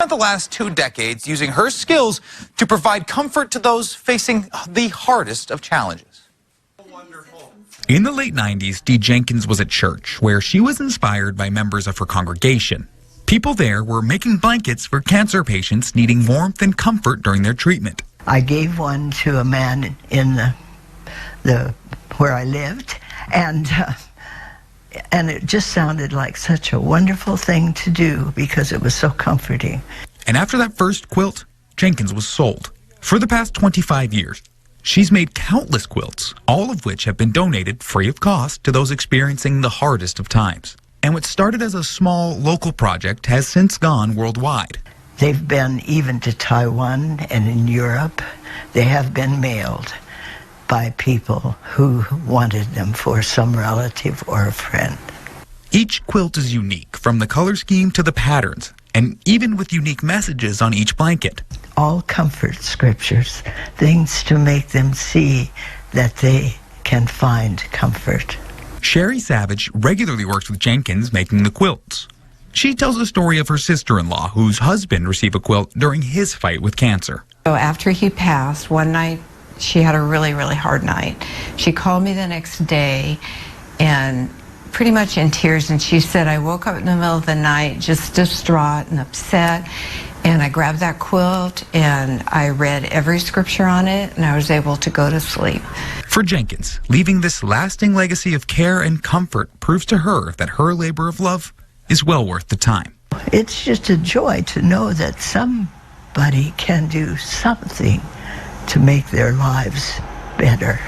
Spent the last 2 decades using her skills to provide comfort to those facing the hardest of challenges. In the late 90s, Dee Jenkins was at church, where she was inspired by members of her congregation. People there were making blankets for cancer patients needing warmth and comfort during their treatment. I gave one to a man in the where I lived, and it just sounded like such a wonderful thing to do because it was so comforting. And after that first quilt, Jenkins was sold. For the past 25 years, she's made countless quilts, all of which have been donated free of cost to those experiencing the hardest of times. And what started as a small local project has since gone worldwide. They've been even to Taiwan and in Europe. They have been mailed by people who wanted them for some relative or a friend. Each quilt is unique, from the color scheme to the patterns, and even with unique messages on each blanket. All comfort scriptures, things to make them see that they can find comfort. Sherry Savage regularly works with Jenkins making the quilts. She tells the story of her sister-in-law, whose husband received a quilt during his fight with cancer. So after he passed, one night she had a really, really hard night. She called me the next day and pretty much in tears, and she said, I woke up in the middle of the night just distraught and upset, and I grabbed that quilt and I read every scripture on it, and I was able to go to sleep. For Jenkins, leaving this lasting legacy of care and comfort proves to her that her labor of love is well worth the time. It's just a joy to know that somebody can do something to make their lives better.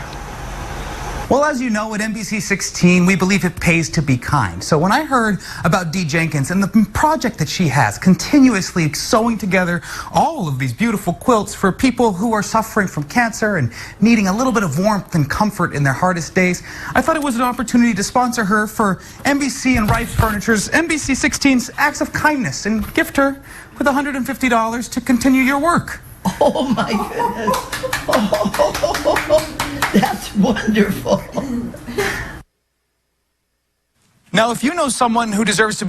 Well, as you know, at NBC 16, we believe it pays to be kind. So when I heard about Dee Jenkins and the project that she has, continuously sewing together all of these beautiful quilts for people who are suffering from cancer and needing a little bit of warmth and comfort in their hardest days, I thought it was an opportunity to sponsor her for NBC and Rice Furniture's NBC 16's Acts of Kindness and gift her with $150 to continue your work. Oh my goodness. Oh, that's wonderful. Now, if you know someone who deserves to be